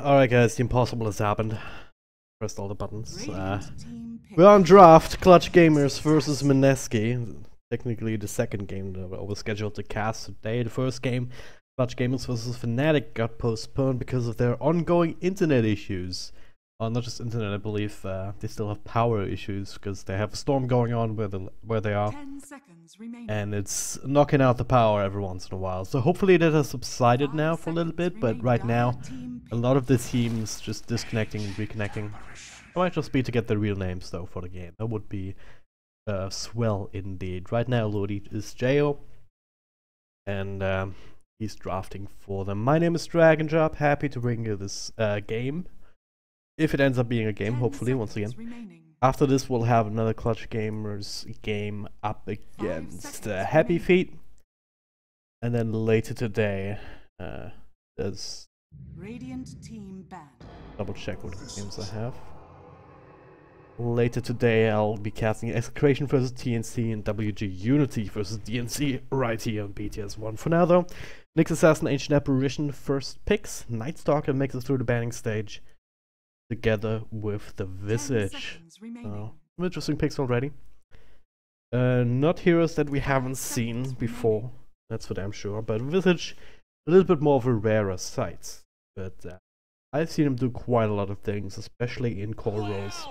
Alright guys, the impossible has happened. Pressed all the buttons. We're on draft, Clutch Gamers versus Mineski. Technically the second game that was scheduled to cast today. The first game, Clutch Gamers versus Fnatic, got postponed because of their ongoing internet issues. Not just internet, I believe they still have power issues because they have a storm going on where they are. 10 seconds remaining. And it's knocking out the power every once in a while. So hopefully that has subsided now for a little bit, but right now a lot of the teams just disconnecting and reconnecting. It might just be to get the real names though for the game. That would be swell indeed. Right now Lodi is Jo, and he's drafting for them. My name is Dragonjob, happy to bring you this game. If it ends up being a game, hopefully, once again. After this, we'll have another Clutch Gamers game up against Happy Feet. And then later today, there's... Radiant team banned. Double check what games I have. Later today, I'll be casting Execration versus TNC and WG Unity versus DNC right here on BTS1. For now, though, Nyx Assassin, Ancient Apparition, first picks. Night Stalker makes it through the banning stage, together with the Visage. Some interesting picks already. Not heroes that we haven't seen before, that's for damn sure, but Visage, a little bit more of a rarer sight. But I've seen him do quite a lot of things, especially in core roles.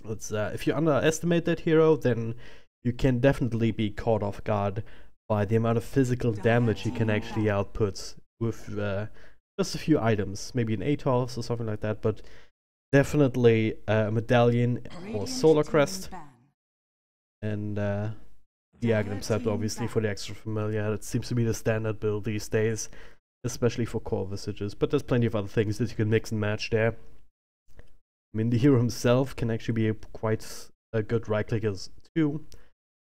If you underestimate that hero, then you can definitely be caught off guard by the amount of physical damage he can actually output with just a few items, maybe an ATOS or something like that, but definitely a medallion or solar crest, and the Aghanim Scepter obviously for the extra familiar. That seems to be the standard build these days, especially for core visages, but there's plenty of other things that you can mix and match there. I mean, the hero himself can actually be quite a good right clicker too.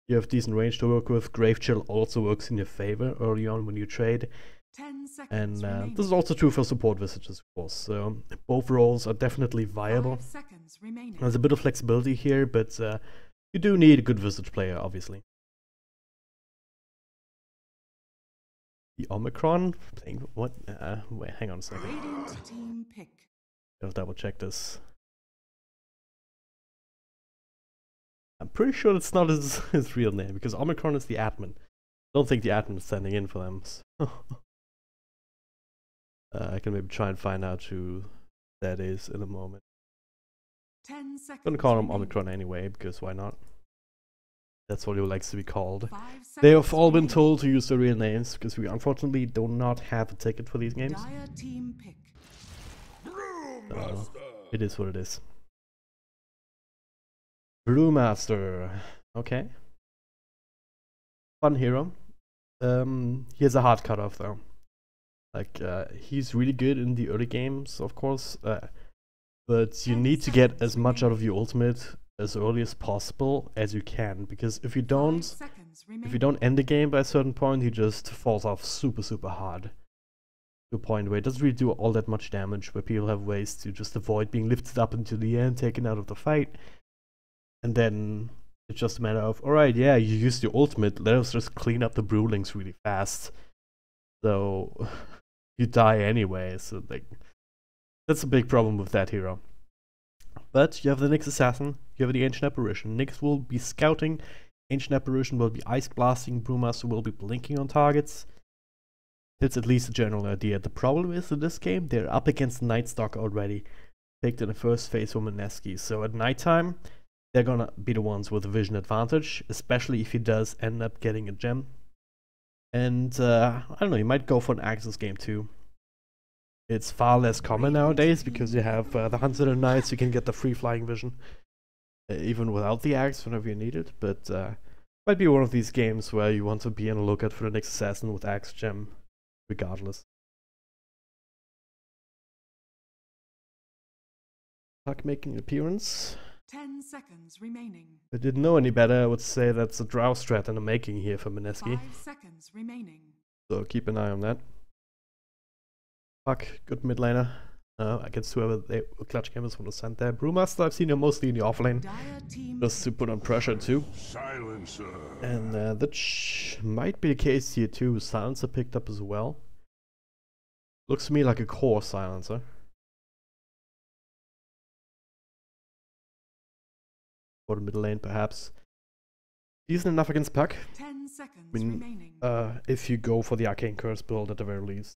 You have decent range to work with. Grave Chill also works in your favor early on when you trade. And this is also true for support visages, of course. So both roles are definitely viable. There's a bit of flexibility here, but you do need a good visage player, obviously. The Omicron playing what? Wait, hang on a second. I'll double check this. I'm pretty sure it's not his real name, because Omicron is the admin. I don't think the admin is standing in for them. So I can maybe try and find out who that is in a moment. 10 seconds. I'm gonna call him Omicron anyway, because why not? That's what he likes to be called. They have all been told to use their real names, because we unfortunately do not have a ticket for these games. So it is what it is. Brewmaster. Okay. Fun hero. He has a hard cutoff though. Like, he's really good in the early games, of course, but you need to get as much out of your ultimate as early as possible as you can, because if you don't end the game by a certain point, he just falls off super hard. To a point where it doesn't really do all that much damage, where people have ways to just avoid being lifted up into the air and taken out of the fight. And then it's just a matter of, alright, yeah, you used your ultimate, let us just clean up the Brewlings really fast. So you die anyway, so like that's a big problem with that hero. But you have the Nyx Assassin, you have the Ancient Apparition. Nyx will be scouting, Ancient Apparition will be ice blasting, Brewmaster will be blinking on targets. That's at least a general idea. The problem is in this game, they're up against Night Stalker already, picked in the first phase from Mineski. So at nighttime, they're gonna be the ones with a vision advantage, especially if he does end up getting a gem. And I don't know, you might go for an Axis game too. It's far less common nowadays because you have the Hunter and Knights, you can get the free flying vision even without the Axe whenever you need it. But might be one of these games where you want to be on the lookout for the next assassin with Axe gem regardless. Puck making an appearance. 10 seconds remaining. If I didn't know any better, I would say that's a drow strat in the making here for Mineski. 5 seconds remaining. So keep an eye on that. Puck, good mid laner. Against whoever they Clutch Gamers want to send there. Brewmaster, I've seen him mostly in the offlane, just to put on pressure too. Silencer. And that might be the case here too. Silencer picked up as well. Looks to me like a core silencer. for the middle lane, perhaps. Decent enough against Puck. 10 seconds I mean, remaining. if you go for the Arcane Curse build at the very least.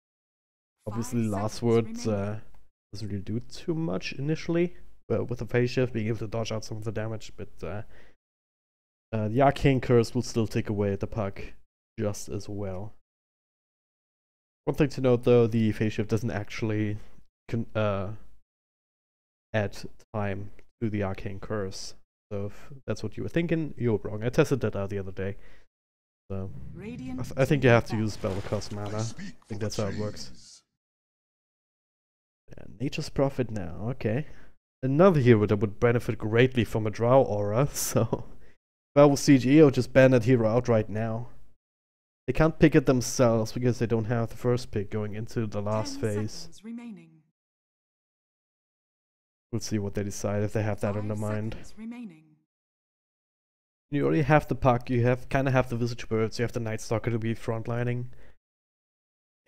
Obviously, 5 Last seconds Words remaining. doesn't really do too much initially, with the phase shift, being able to dodge out some of the damage, but the Arcane Curse will still take away the Puck just as well. One thing to note though, the phase shift doesn't actually add time to the Arcane Curse. So if that's what you were thinking, you were wrong. I tested that out the other day. So I think you have to use spell to cost mana. I think that's how it works. Yeah, Nature's Prophet now, okay. Another hero that would benefit greatly from a Drow aura, so if I was CG, I would just ban that hero out right now. They can't pick it themselves because they don't have the first pick going into the last phase. We'll see what they decide if they have that on their mind. You already have the Puck, you kind of have the Visage Birds, you have the Night Stalker to be frontlining.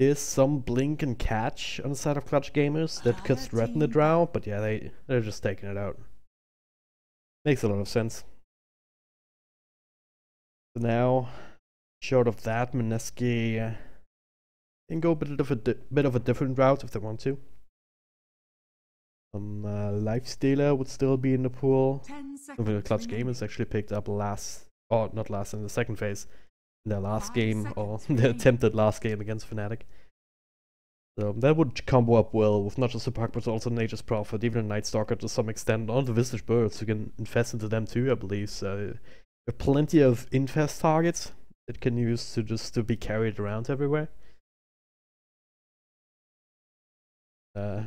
There's some blink and catch on the side of Clutch Gamers that could threaten the Drow, but yeah, they're just taking it out. Makes a lot of sense. So now, short of that, Mineski can go a bit of a different route if they want to. Lifestealer would still be in the pool. Something the Clutch Gamers actually picked up in the second phase. In their last game, or their attempted last game against Fnatic. So that would combo up well with not just the Puck, but also Nature's Prophet, even a Night Stalker to some extent, on the Visage Birds, who can infest into them too, I believe. So there are plenty of infest targets that can use to be carried around everywhere. Not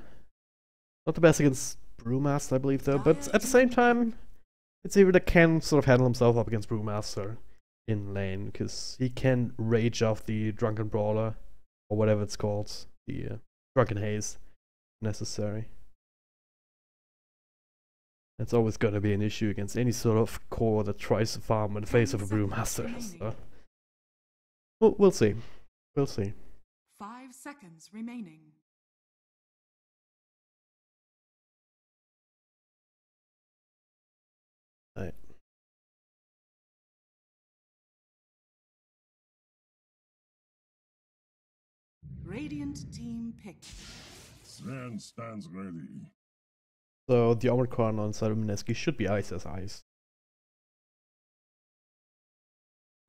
the best against Brewmaster, I believe, though, but at the same time, it's either that can sort of handle himself up against Brewmaster in lane, because he can rage off the Drunken Brawler, or whatever it's called, the Drunken Haze, if necessary. That's always going to be an issue against any sort of core that tries to farm in the face of a Brewmaster. So. We'll see. We'll see. 5 seconds remaining. Right. Radiant team picked. Sven stands ready. So the Omicron on side of Mineski should be ice as ice.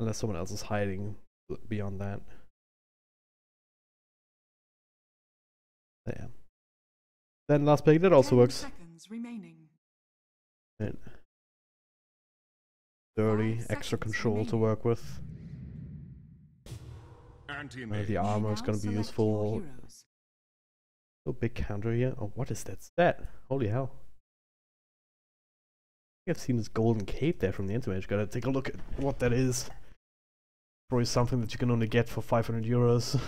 Unless someone else is hiding beyond that. Yeah. Then last pick, that also works. Seconds remaining. Right. 30 extra control to work with. The armor is going to be useful. So big counter here. Oh, what is that stat? Holy hell. I've seen this golden cape there from the internet. Gotta take a look at what that is. Probably something that you can only get for 500 euros.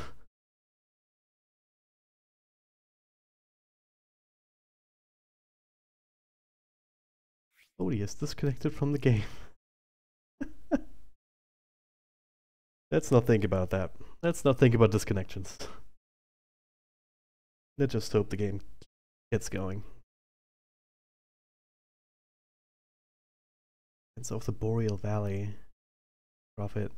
Oh, he is disconnected from the game. Let's not think about that. Let's not think about disconnections. Let's just hope the game gets going. It's off the Boreal Valley. Prophet.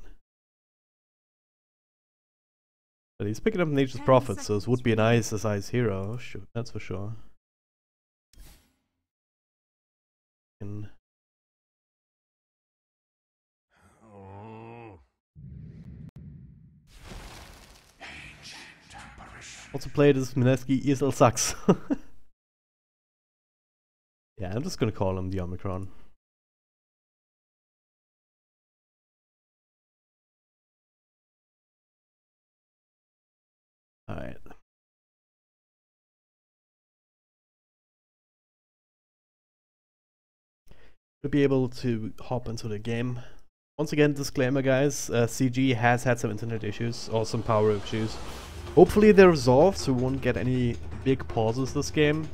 But he's picking up Nature's Prophet, so this would be an ice as ice hero. Sure, that's for sure. And also played as Mineski ESL sucks. Yeah, I'm just gonna call him the Omicron. Alright. To be able to hop into the game. Once again, disclaimer guys, CG has had some internet issues or some power issues. Hopefully they're resolved, so we won't get any big pauses this game.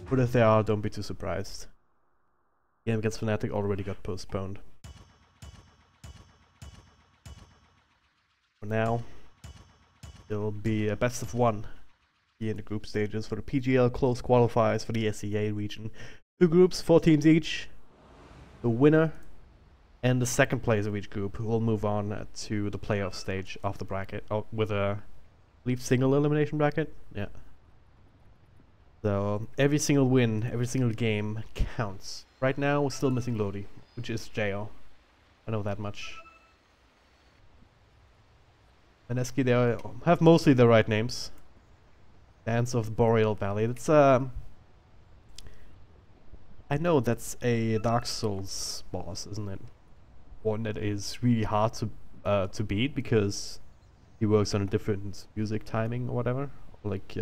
But if they are, don't be too surprised. Game against Fnatic already got postponed. For now, there'll be a best of one here in the group stages for the PGL close qualifiers for the SEA region. 2 groups, 4 teams each. The winner and the second place of each group will move on to the playoff stage of the bracket, with a, I believe, single elimination bracket. Yeah. So every single win, every single game counts. Right now we're still missing Lodi, which is jail. I know that much. Mineski, they have mostly the right names. Dance of the Boreal Valley. That's I know that's a Dark Souls boss, isn't it? One that is really hard to beat because he works on a different music timing or whatever. Like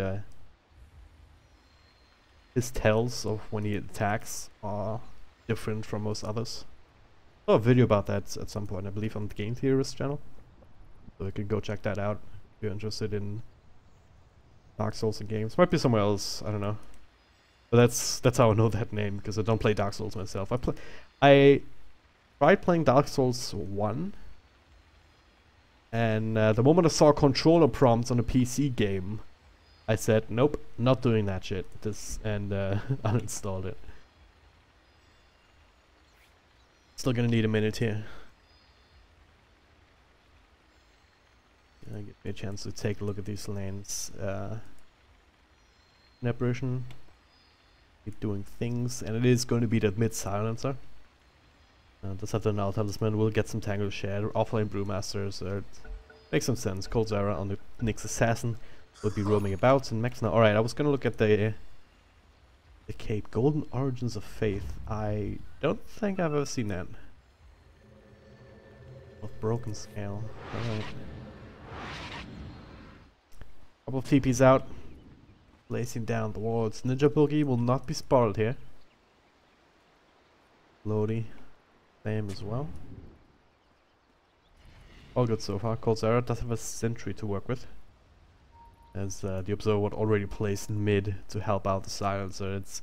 his tells of when he attacks are different from most others. I saw a video about that at some point, I believe, on the Game Theorist channel. So you can go check that out if you're interested in Dark Souls and games. Might be somewhere else, I don't know. But that's how I know that name, because I don't play Dark Souls myself. I tried playing Dark Souls 1, and the moment I saw controller prompts on a PC game, I said, nope, not doing that shit. And uninstalled it. Still gonna need a minute here. Give me a chance to take a look at these lanes. Apparition. Keep doing things, and it is going to be that mid silencer. This after Null Talisman will get some Tangle Share, offlane Brewmasters. It makes some sense. Cold Zara on the Nyx Assassin will be roaming about, and Max now. Alright, I was gonna look at the Cape Golden Origins of Faith. I don't think I've ever seen that. Of Broken Scale. Alright. Couple of TPs out. Placing down the wards. Ninja Boogie will not be spotted here. Lodi, same as well. All good so far. Cold Zara does have a sentry to work with, as the Observer would already placed mid to help out the silencer. It's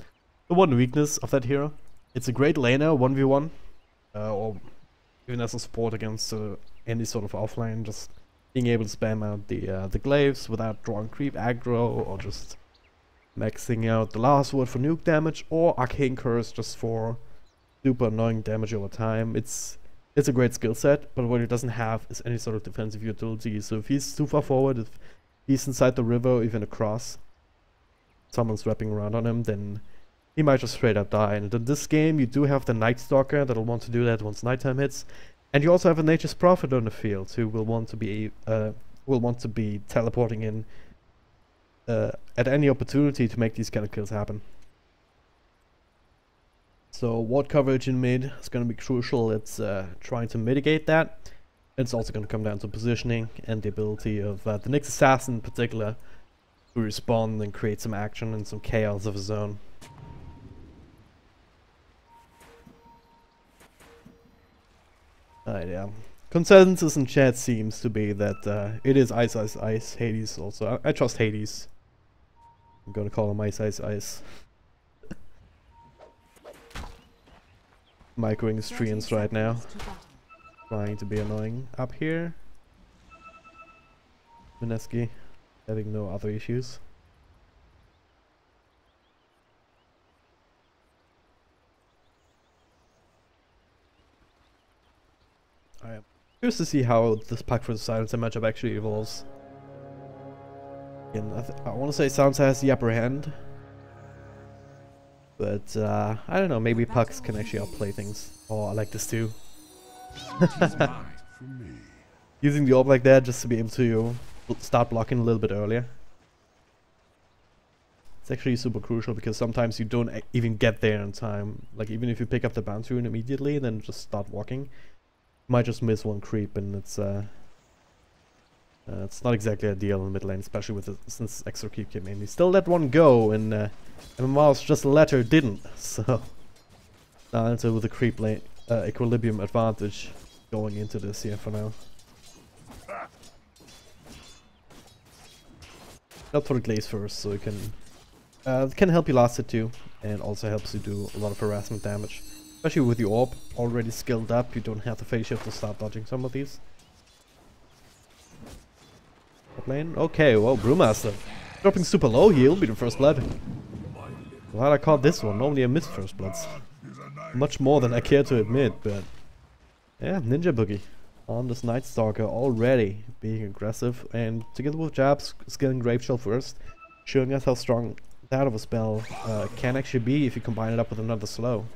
the one weakness of that hero. It's a great laner 1v1, or even as a support against any sort of offlane. Just being able to spam out the glaives without drawing creep aggro, or just maxing out the last word for nuke damage, or Arcane Curse just for super annoying damage over time. It's a great skill set, but what it doesn't have is any sort of defensive utility. So if he's too far forward, if he's inside the river or even across, someone's wrapping around on him, then he might just straight up die. And in this game you do have the Night Stalker that'll want to do that once nighttime hits, and you also have a Nature's Prophet on the field who will want to be teleporting in at any opportunity to make these kind of kills happen. So ward coverage in mid is going to be crucial. It's trying to mitigate that. It's also going to come down to positioning and the ability of the Nyx Assassin in particular to respond and create some action and some chaos of his own. Yeah. Consensus in chat seems to be that it is Ice Ice Ice. Hades also. I trust Hades. I'm gonna call him Ice Ice Ice. Microing his treants right now. Trying to be annoying. Up here. Mineski having no other issues. I am curious to see how this Pack for the Silencer matchup actually evolves. Again, I want to say Silencer has the upper hand, but I don't know, maybe Pucks can actually outplay things. Oh, I like this too. Using the orb like that just to be able to start blocking a little bit earlier. It's actually super crucial because sometimes you don't even get there in time. Like even if you pick up the bounty rune immediately and then just start walking, you might just miss one creep, and it's not exactly ideal in the mid lane, especially with since extra creep came in. He still let one go, and MMR's just latter didn't. So now into with the creep lane equilibrium advantage going into this here for now. Up for the glaze first, so you can help you last hit too, and also helps you do a lot of harassment damage. Especially with the orb already skilled up, you don't have the phase shift to start dodging some of these. Top lane? Okay, well, Brewmaster. Dropping super low, he'll be the first blood. Glad I caught this one, normally I missed first bloods. Much more than I care to admit, but yeah, Ninja Boogie on this Night Stalker already being aggressive, and together with jabs, scaling Grave Shell first, showing us how strong that of a spell can actually be if you combine it up with another slow.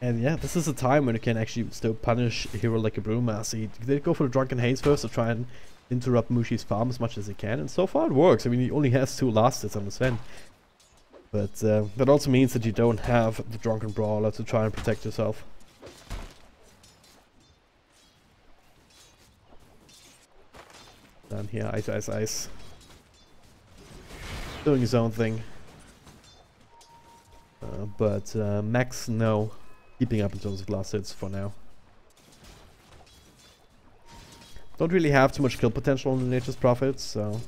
And yeah, this is a time when you can actually still punish a hero like a Brewmaster. He did go for the Drunken Haze first to try and interrupt Mushi's farm as much as he can, and so far it works. I mean, he only has 2 last hits on the Sven. But that also means that you don't have the Drunken Brawler to try and protect yourself. Down here, Ice, Ice, Ice. Doing his own thing. But Max, no. Keeping up in terms of last hits for now. Don't really have too much kill potential on the Nature's Prophet, so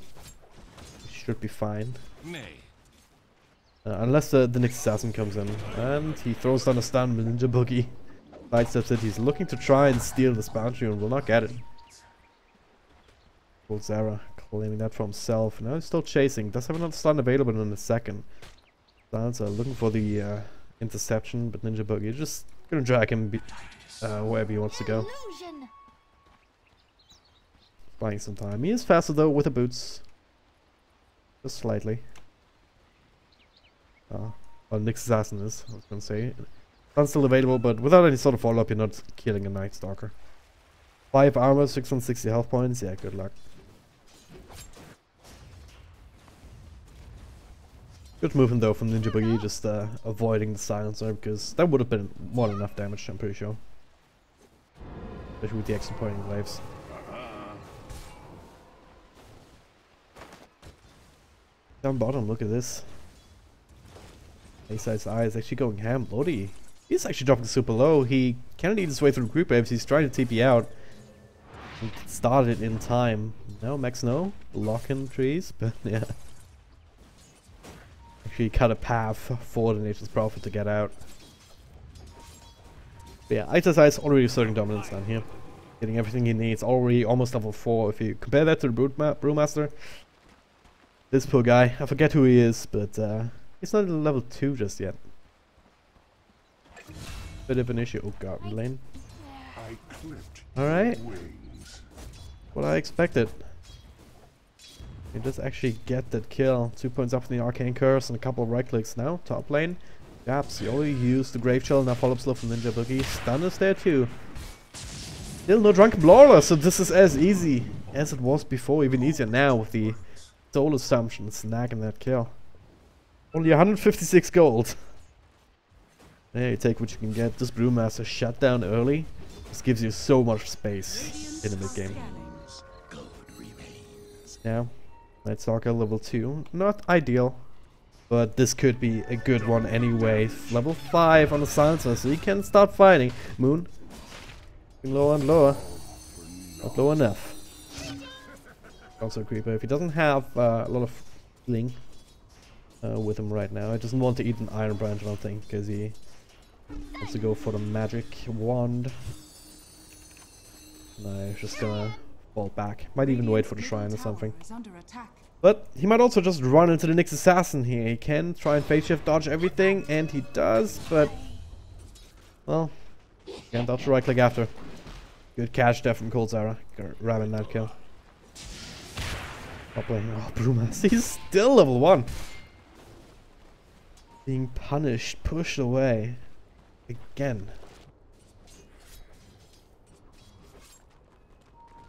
he should be fine. Unless the Nyx Assassin comes in. And he throws down a stun with Ninja Boogie. Sidesteps it. He's looking to try and steal this boundary and will not get it. Zara claiming that for himself. Now he's still chasing. Does have another stun available in a second. Sansa looking for the interception, but Ninja Boogie just gonna drag him wherever he wants to go. Buying some time. He is faster though with the boots. Just slightly. Well, Nyx Assassin is, I was gonna say. Sun's still available, but without any sort of follow-up, you're not killing a Night Stalker. 5 armor, 660 health points. Yeah, good luck. Good movement though from Ninja Boogie, just avoiding the silencer, because that would have been more than enough damage, I'm pretty sure. Especially with the extra pointing waves. Down bottom, look at this. A-side's eye is actually going ham. Lodi, he's actually dropping super low. He can't eat his way through group waves. He's trying to TP out. He started in time. No, Max no. Blocking trees, but yeah. Actually cut a path for the Nature's Prophet to get out. But yeah, Ice's Eye is already asserting dominance down here. Getting everything he needs. Already almost level 4. If you compare that to the Brewmaster. This poor guy, I forget who he is, but he's not in level 2 just yet. Bit of an issue. Oh god, lane. Alright. What I expected. He does actually get that kill. 2 points up from the Arcane Curse and a couple of right clicks now. Top lane. Gaps, he already used the Grave Shell, now follow-up slow from Ninja Boogie. Stun is there too. Still no Drunken Brawler, so this is as easy as it was before, even easier now with the Soul Assumption snagging that kill. Only 156 gold. There you take what you can get. This Brewmaster shut down early. This gives you so much space in the mid game. Now, Night Stalker level 2. Not ideal, but this could be a good one anyway. Level 5 on the silencer, so you can start fighting. Moon, lower and lower. Not low enough. Also a creeper. If he doesn't have a lot of healing with him right now, he doesn't want to eat an Iron Branch, I don't think, because he wants to go for the magic wand. No, he's just gonna fall back. Might even wait for the shrine or something. But he might also just run into the Nyx Assassin here. He can try and phase shift dodge everything, and he does, but well, can't dodge the right click after. Good catch there from Cold Zara, grabbing that kill. Not playing. Oh, Brewmaster, he's still level 1. Being punished, pushed away. Again.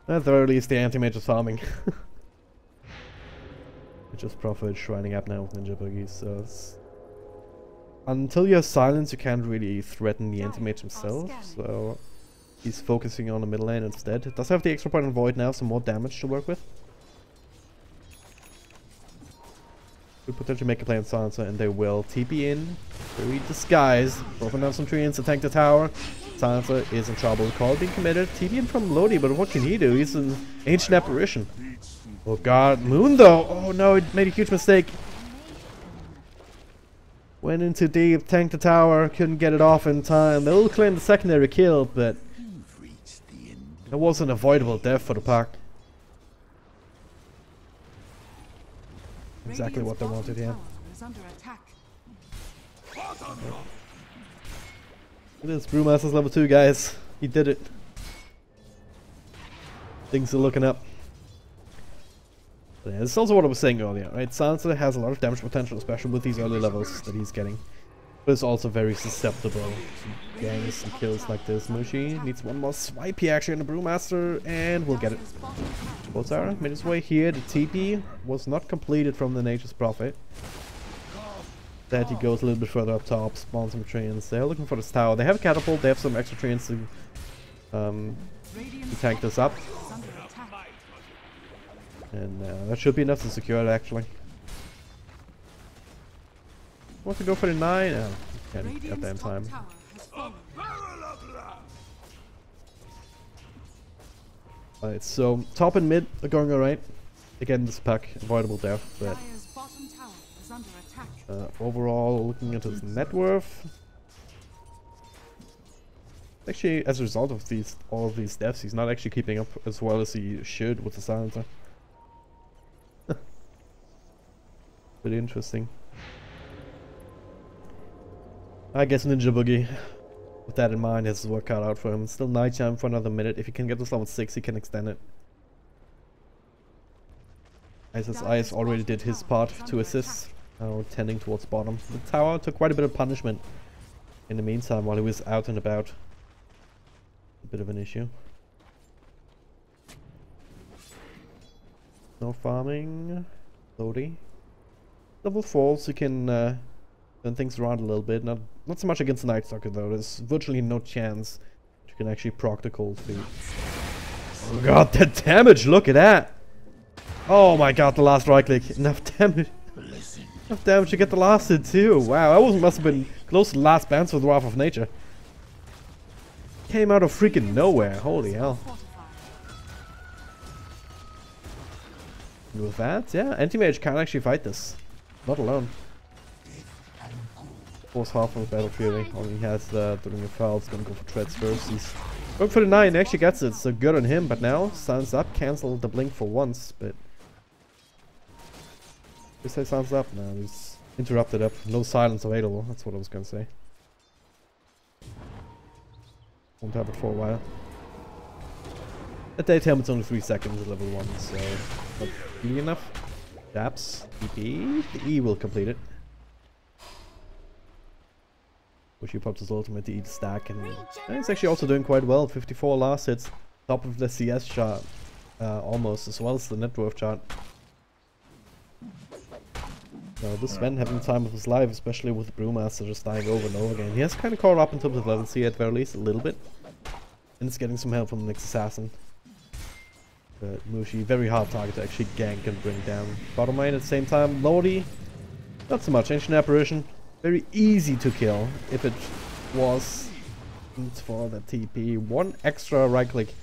At the very least, the anti-mage is farming. Just Prophet shrining up now with Ninja Boogie, so until you have silence, you can't really threaten the anti-mage himself, so he's focusing on the middle lane instead. It does have the extra point on Void now, some more damage to work with. Could potentially make a play on Silencer, and they will. TP in, very disguised, broken down some trees to tank the tower. Silencer is in trouble. Call being committed. TP in from Lodi, but what can he do? He's an ancient apparition. Oh god, Moon though! Oh no, it made a huge mistake. Went into deep, tanked the tower, couldn't get it off in time. They'll claim the secondary kill, but it was an avoidable death for the pack. Exactly what they wanted here. It is Brewmaster's level 2, guys. He did it. Things are looking up. But yeah, this is also what I was saying earlier, right? Sansa has a lot of damage potential, especially with these early levels that he's getting. But it's also very susceptible to gangs and kills like this. Mushi needs one more swipe here actually on the Brewmaster, and we'll get it. Bozara made his way here. The TP was not completed from the Nature's Prophet. That he goes a little bit further up top, spawns some treants. They're looking for this tower. They have a catapult, they have some extra treants to tank this up. And that should be enough to secure it actually. Want to go for the 9? Oh, can't get that in time. Alright, so top and mid are going alright. Again, this pack, avoidable death, but overall, looking at his net worth, actually, as a result of all of these deaths, he's not actually keeping up as well as he should with the silencer. Pretty interesting. I guess Ninja Boogie, with that in mind, has his work cut out for him. Still nighttime for another minute. If he can get this level 6, he can extend it. Ice already did his part to assist. Now tending towards bottom. The tower took quite a bit of punishment in the meantime while he was out and about. A bit of an issue. No farming. Lodi. Level 4, so you can turn things around a little bit. Not so much against the Night Stalker though. There's virtually no chance that you can actually proc the cold feet. Oh god, that damage! Look at that! Oh my god, the last right click. Enough damage. Enough damage to get the last hit too. Wow, that must have been close to the last bounce with Wrath of Nature. Came out of freaking nowhere. Holy hell. And with that, yeah, Anti-Mage can't actually fight this. Not alone. Force half of the Battle Fury. All he has during the foul is gonna go for treads first. He's going for the 9, he actually gets it, so good on him, but now Sounds Up, cancel the blink for once, but just say Sounds Up now, he's interrupted up, no silence available, that's what I was gonna say. Won't have it for a while. At daytime it's only 3 seconds at level 1, so not really enough. Daps, EP, the E will complete it. Bushi pops his ultimate to eat the stack, and he's actually also doing quite well. 54 last hits, top of the CS chart, almost, as well as the net worth chart. So this Sven having the time of his life, especially with the Brewmaster just dying over and over again. He has kind of caught up in terms of level C at very least, a little bit. And it's getting some help from the next assassin. But Mushi, very hard target to actually gank and bring down. Bottom lane at the same time, Lodi, not so much. Ancient Apparition, very easy to kill if it was for the TP. One extra right click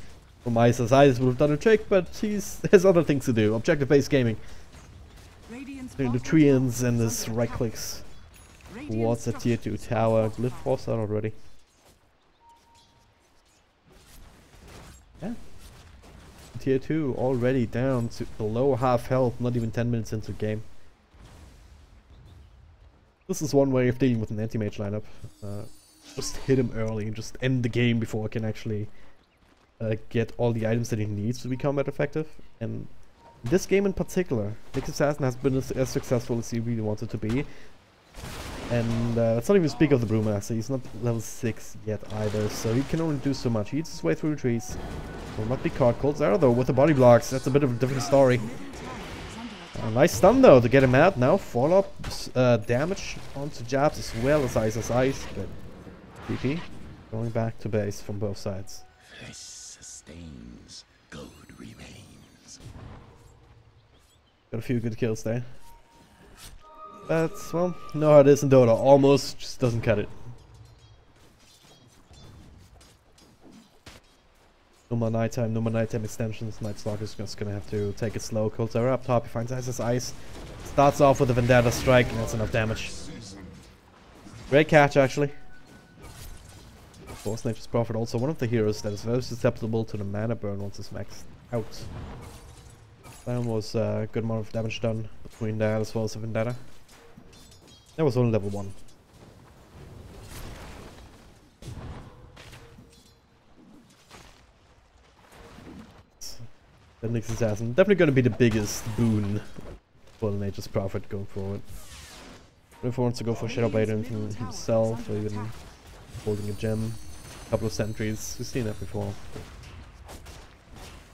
from Isis. Isis would have done a trick, but he has other things to do. Objective-based gaming. Doing the treants and his right clicks towards the tier 2 tower. Glyph forced out already. Yeah. Tier 2 already down to below half health, not even 10 minutes into the game. This is one way of dealing with an anti-mage lineup. Just hit him early and just end the game before he can actually get all the items that he needs to be combat effective. And this game in particular, Nyx Assassin has been as successful as he really wanted to be. And let's not even speak of the Brewmaster, he's not level 6 yet either, so he can only do so much. He eats his way through the trees. Will not be caught. Cold Zara though with the body blocks, that's a bit of a different story. Nice stun though to get him out now. Follow up damage onto jabs as well as Ice, but TP going back to base from both sides. Flesh sustains, gold remains. Got a few good kills there. But, well, you know how it is in Dota. Almost just doesn't cut it. No more nighttime extensions. Night Stalker's just gonna have to take it slow. Cold Zara up top, he finds Ice. Starts off with a Vendetta Strike, and that's enough damage. Great catch, actually. Of course, Nature's Prophet also one of the heroes that is very susceptible to the mana burn once it's maxed out. That was a good amount of damage done between that as well as the Vendetta. That was only level 1. That Nyx Assassin. Definitely going to be the biggest boon for the Nature's Prophet going forward. If he wants to go for Shadow Blade himself, or even holding a gem, a couple of sentries, we've seen that before.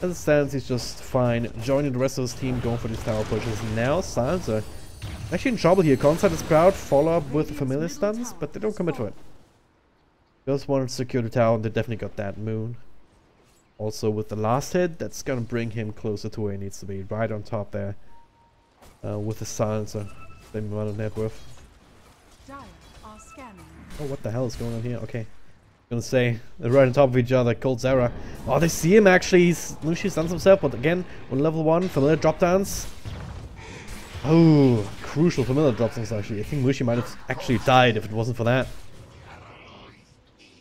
As it stands, he's just fine. Joining the rest of his team, going for these tower pushes. Now, Silence are actually in trouble here. Concept is proud, follow up with the familiar stuns, but they don't commit to it. Just wanted to secure the tower, and they definitely got that moon. Also, with the last hit, that's gonna bring him closer to where he needs to be, right on top there. With the Silencer, same amount of net worth. Oh, what the hell is going on here? Okay. Gonna say, they're right on top of each other. Cold Zera. Oh, they see him actually. Mushi stuns himself, but again, on level 1, familiar drop downs. Oh, crucial familiar drop downs actually. I think Mushi might have actually died if it wasn't for that.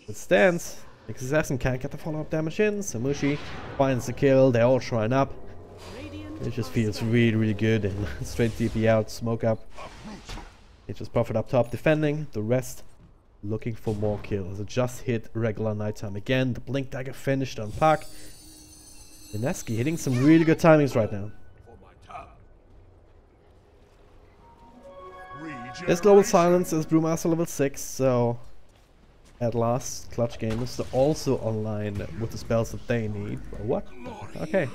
It stands. Nyx Assassin can't get the follow-up damage in, so Mushi finds the kill. They all shrine up. It just feels really, really good. And straight DP out, smoke up. It just Prophet up top defending. The rest looking for more kills. It just hit regular nighttime again. The Blink Dagger finished on Puck. Mineski hitting some really good timings right now. There's Global Silence as Brewmaster level 6, so at last, Clutch Gamers are also online with the spells that they need. What? Okay.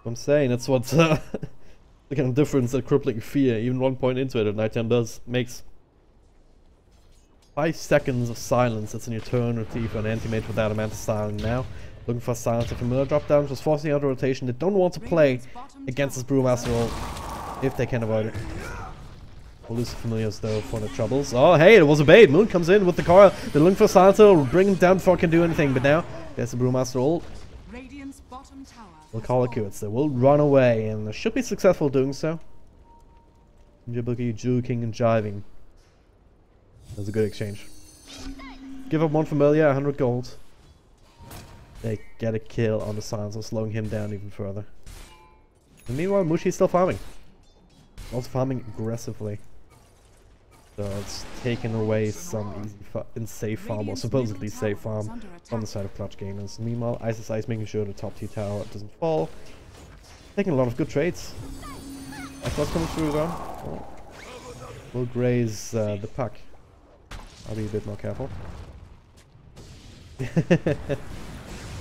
I'm saying that's what's the kind of difference that Crippling Fear, even 1 point into it at nighttime makes. 5 seconds of silence, that's an eternity for an anti-mage without a Manta styling now. Looking for silence and familiar drop down, just forcing out the rotation. They don't want to play against this Brewmaster roll if they can avoid it. We'll lose the familiars though for the troubles. Oh hey, it was a bait. Moon comes in with the coil. They're looking for silencer, will bring him down before it can do anything, but now there's the Brewmaster ult. We'll call it quits. They will run away and they should be successful doing so. Jibookie, juking and jiving. That's a good exchange. Give up 1 familiar, 100 gold. They get a kill on the silencer, slowing him down even further. And meanwhile, Mushi's still farming. Also farming aggressively. So it's taken away some easy safe farm, or supposedly safe farm, on the side of Clutch Gamers. Meanwhile, Ice making sure the top tier tower doesn't fall. Taking a lot of good trades. Ice coming through though. Oh. We'll graze the Puck. I'll be a bit more careful.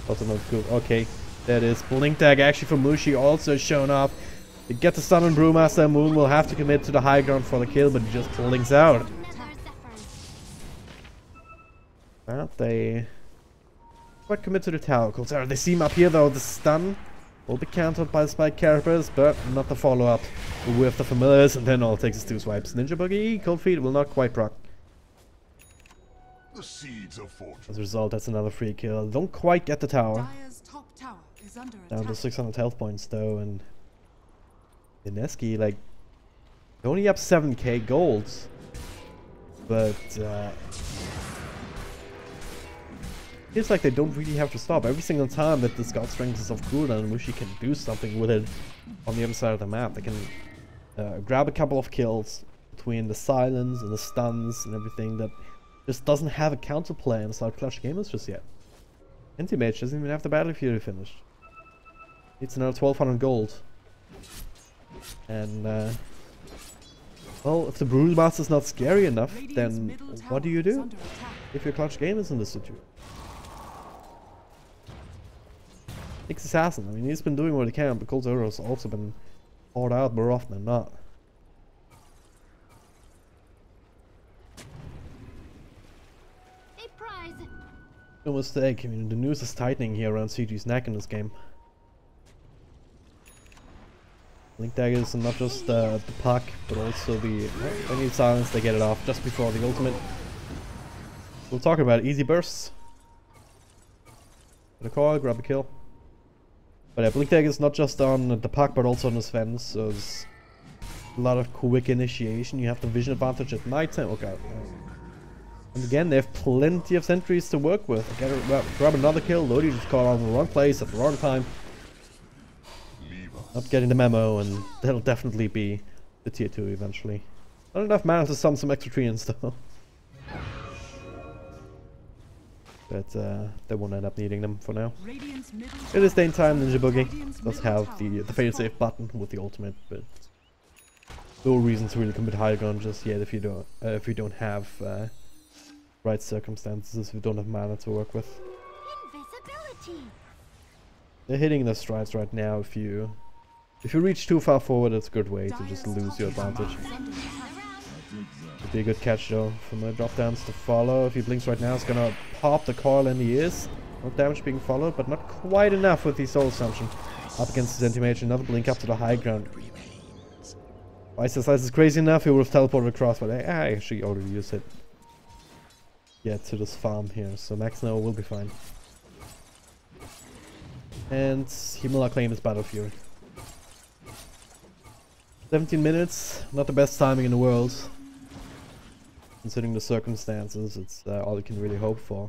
Also not good. Okay, there it is. Blink Tag actually from Mushi also shown up. They get the stun on Brewmaster. Moon will have to commit to the high ground for the kill, but he just blinks out. Well, they quite commit to the tower. They see him up here though. The stun will be countered by the Spike Carapers, but not the follow-up with the familiars, and then all it takes is 2 swipes. Ninja Boogie, Cold Feet will not quite proc. The seeds of fortune. As a result, that's another free kill. Don't quite get the tower. Tower is under Down to 600 health points though, and Mineski, like, only up 7k gold, but feels like they don't really have to stop. Every single time that the Scout Strength is off cooldown, Mushi can do something with it on the other side of the map. They can grab a couple of kills between the silence and the stuns and everything that just doesn't have a counterplay inside Clutch Gamers just yet. Anti-Mage doesn't even have the Battle Fury finished. It's another 1200 gold. And, well, if the Brewmaster's not scary enough, then what do you do if your Clutch Gamers in this situation? Nyx Assassin, I mean, he's been doing what he can, but Cold Zero's also been poured out more often than not. No mistake, I mean, the noose is tightening here around CG's neck in this game. Blink Daggers are not just the Puck, but also the... They need silence, they get it off just before the ultimate. We'll talk about it. Easy bursts. Get a call, grab a kill. But yeah, Blink Dagger is not just on the Puck, but also on the Sven, so there's a lot of quick initiation. You have the vision advantage at nighttime. Okay. And again, they have plenty of sentries to work with. Grab another kill. Lodi just caught on the wrong place at the wrong time. Not getting the memo, and that'll definitely be the tier 2 eventually. Not enough mana to summon some extra treants though. but they won't end up needing them for now. Radiant's middle It is Dane time. Ninja Boogie Radiant's does middle have tower the is failsafe under button with the ultimate, but no reason to really commit high ground just yet if you don't have right circumstances, if you don't have mana to work with. Invisibility. They're hitting their strides right now. If you reach too far forward, it's a good way to just lose your advantage. Would be a good catch though from the drop downs to follow. If he blinks right now, it's gonna pop the coil in the ears. No damage being followed, but not quite enough with the soul assumption. Up against the Anti-Mage, another blink up to the high ground. Ice is crazy enough, he would have teleported across, but I actually already used it. Yeah, to this farm here, so Max Noah will be fine. And he will not claim his Battle Fury. 17 minutes, not the best timing in the world. Considering the circumstances, it's all you can really hope for.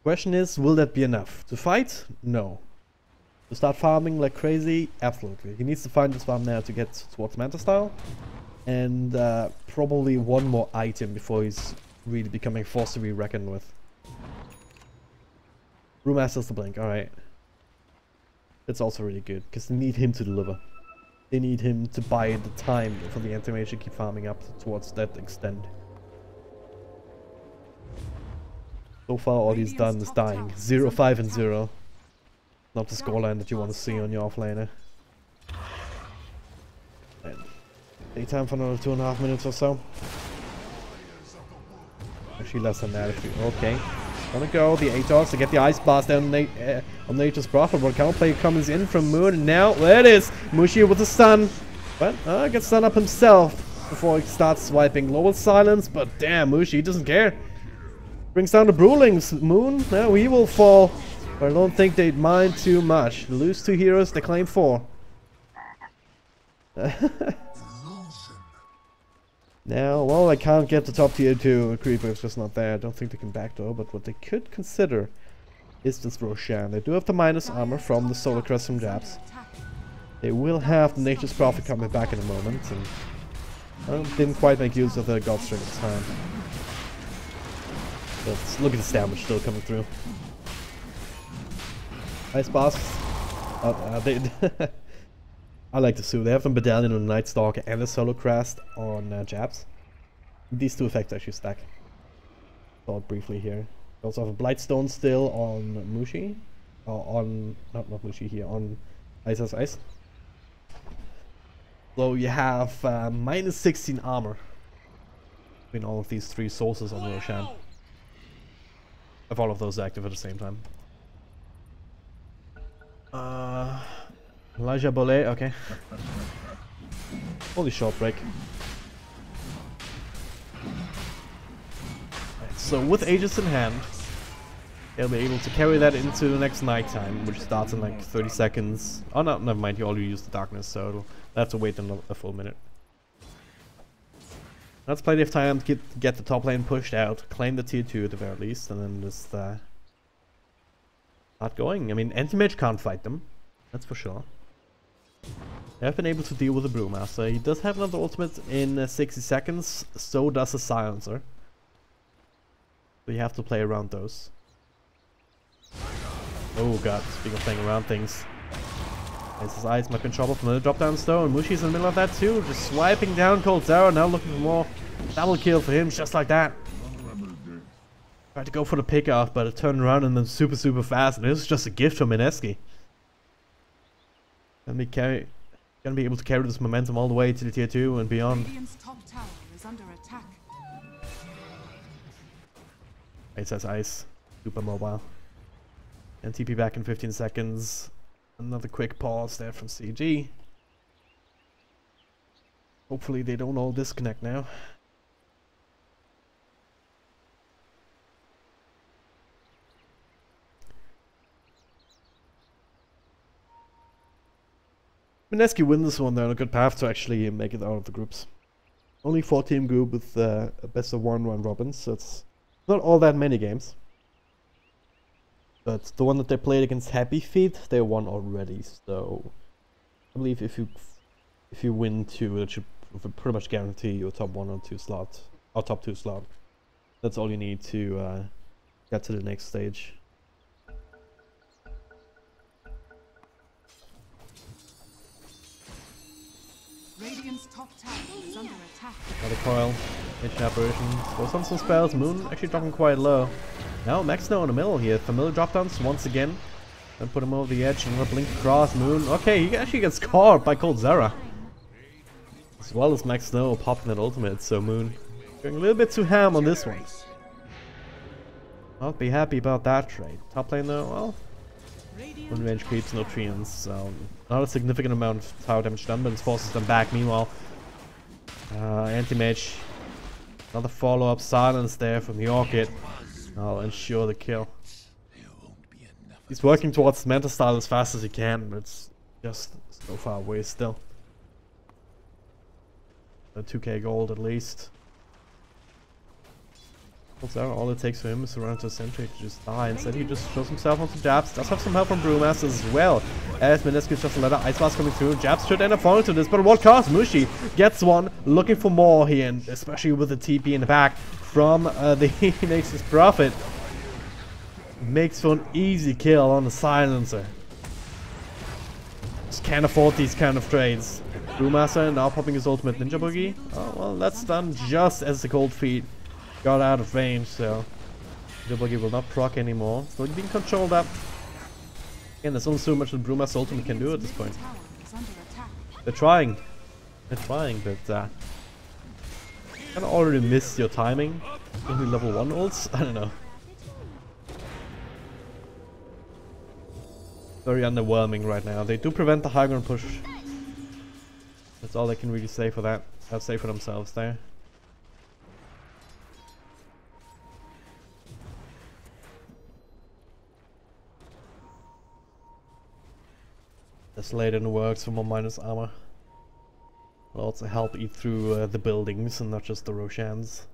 Question is, will that be enough? To fight? No. To start farming like crazy? Absolutely. He needs to find this farm now to get towards Manta style. And probably one more item before he's really becoming forced to be reckoned with. Brewmaster's the blink, alright. That's also really good, because they need him to deliver. They need him to buy the time for the Anti-Mage to keep farming up towards that extent. So far all he's done is dying. 0, 5 and 0. Not the scoreline that you want to see on your offlaner. And daytime for another 2.5 minutes or so. Actually less than that if you... Okay. Gonna go, the Aatrox to get the Ice Blast down on Nature's Prophet. But counterplay comes in from Moon, and now there it is! Mushi with the stun. But gets stun up himself before he starts swiping. Lower silence, but damn, Mushi doesn't care. Brings down the Brewlings. Moon, now he will fall. But I don't think they'd mind too much. They lose 2 heroes, they claim 4. Now, well, I can't get the top tier 2. Creeper is just not there. I don't think they can backdoor, but what they could consider is this Roshan. They do have the minus armor from the Solar Crest from Jabs. They will have the Nature's Prophet coming back in a moment, and well, didn't quite make use of the God String at the time. But look at the damage still coming through. Nice boss. I like the suit. They have the Medallion on Night Stalker and the Solar Crest on Jabs. These two effects actually stack. Saw it briefly here. They also have a Blightstone still on Mushi. On... not Mushi here, on Ice. So you have minus 16 armor between all of these 3 sources on Roshan. If all of those active at the same time. Elijah Bolet, okay. Holy short break. Right, so with Aegis in hand, they'll be able to carry that into the next nighttime, which starts in like 30 seconds. Oh no, never mind, you already used the darkness, so they'll have to wait a full minute. That's plenty of time to get the top lane pushed out, claim the tier 2 at the very least, and then just start going. I mean, Anti-Mage can't fight them, that's for sure. They have been able to deal with the Brewmaster. He does have another ultimate in 60 seconds, so does a Silencer. So you have to play around those. Oh god, speaking of playing around things. His eyes might be in trouble from the drop down stone. Mushi's in the middle of that too, just swiping down Cold Zara, now looking for more. Double kill for him, just like that. Tried to go for the pick off, but it turned around and then super fast, and this is just a gift from Mineski. Gonna be able to carry this momentum all the way to the tier 2 and beyond. Radiant's top tower is under attack. It says Ice, super mobile. And TP back in 15 seconds. Another quick pause there from CG. Hopefully they don't all disconnect now. Mineski win this one, they're on a good path to actually make it out of the groups. Only 4-team group with a best of 1 round robins, so it's not all that many games. But the one that they played against Happy Feet, they won already, so I believe if you win 2, that should pretty much guarantee you a top 1 or 2 slot, or top 2 slot. That's all you need to get to the next stage. Radiant's top tower is under attack. Another coil. Ancient apparition. Goes on some spells. Moon actually dropping quite low. Now Max Snow in the middle here. Familiar drop downs once again. Then put him over the edge and blink across. Moon. Okay, he actually gets caught by Cold Zera. As well as Max Snow popping that ultimate. So Moon going a little bit too ham on this one. Not be happy about that trade. Top lane though, well, one range creeps, no treants, so not a significant amount of tower damage done, but it forces them back. Meanwhile, anti-mage, another follow-up silence there from the Orchid. I'll ensure the kill. He's working towards his Manta style as fast as he can, but it's just so far away still. 2k gold at least. All it takes for him is to run into a sentry to just die. Instead, he just shows himself onto Jabs. Does have some help from Brewmaster as well. As Mineski just a letter Ice Blast coming through. Jabs should end up falling to this, but at what cost? Mushi gets one, looking for more here, and especially with the TP in the back from the Nax's Prophet. Makes for an easy kill on the Silencer. Just can't afford these kind of trades. Brewmaster now popping his ultimate Ninja Boogie. Oh, well, that's done just as the Cold Feet got out of range, so the boogie will not proc anymore. Still being controlled up. Again, there's only so much that Brewmaster ultimate can do at this point. They're trying. They're trying, but kinda already missed your timing. Only level 1 ults? I don't know. Very underwhelming right now. They do prevent the high ground push. That's all they can really say for that. Say for themselves there. Slate in the works for more minus armor. Will also help eat through the buildings and not just the Roshans.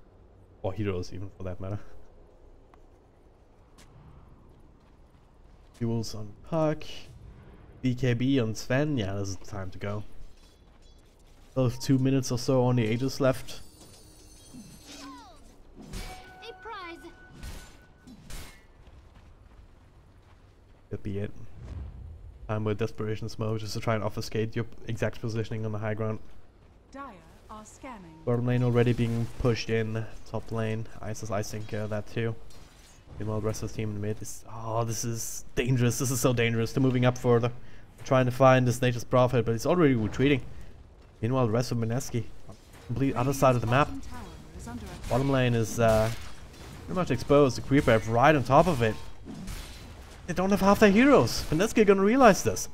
Or heroes even for that matter. Duels on Puck. BKB on Sven. Yeah, this is the time to go. Those 2 minutes or so on the Aegis left. A prize. Could be it. Time with Desperation Smoke just to try and obfuscate your exact positioning on the high ground. Dire are scanning. Bottom lane already being pushed in. Top lane. Ice is icing care of that too. Meanwhile, the rest of the team in the mid is... Oh, this is dangerous. This is so dangerous. They're moving up further. Trying to find this Nature's Prophet, but he's already retreating. Meanwhile, the rest of Mineski on the complete other side of the map. Bottom lane is pretty much exposed. The creep wave right on top of it. They don't have half their heroes. Mineski are gonna realize this.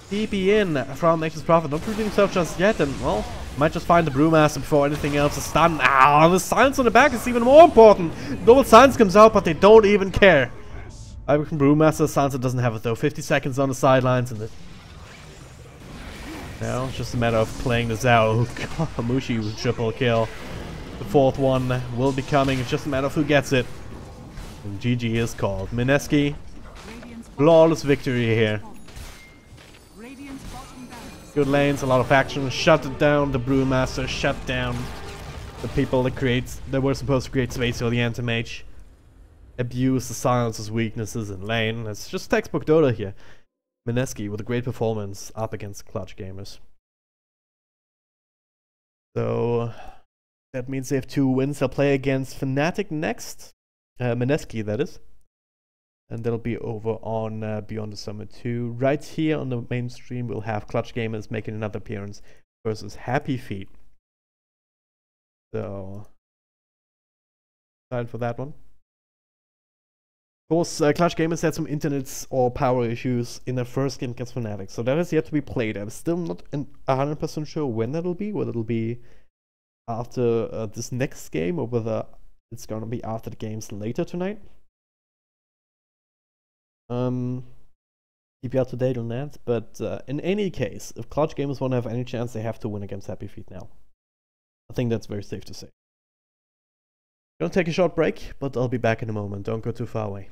TP in from Nature's Prophet, not proving himself just yet, and well, might just find the Brewmaster before anything else is done. Ah, the silence on the back is even more important. Double silence comes out, but they don't even care. From Brewmaster, Silencer doesn't have it though. 50 seconds on the sidelines, and now it's just a matter of playing this out. Oh god, Mushi with triple kill. The 4th one will be coming. It's just a matter of who gets it. And GG is called. Mineski. Flawless victory here. Good lanes, a lot of action. Shut it down. The Brewmaster shut down the people that were supposed to create space for the anti-mage. Abuse the silence's weaknesses in lane. It's just textbook Dota here. Mineski with a great performance up against Clutch Gamers. So that means they have 2 wins. They'll play against Fnatic next. Mineski, that is. And that'll be over on Beyond the Summer 2. Right here on the main stream, we'll have Clutch Gamers making another appearance versus Happy Feet. So, excited for that one. Of course, Clutch Gamers had some internet or power issues in their first game against Fnatic, so that is yet to be played. I'm still not 100% sure when that'll be, whether it'll be after this next game or whether it's gonna be after the games later tonight. Keep you up to date on that, but in any case, if Clutch Gamers want to have any chance, they have to win against Happy Feet now. I think that's very safe to say. Gonna take a short break, but I'll be back in a moment. Don't go too far away.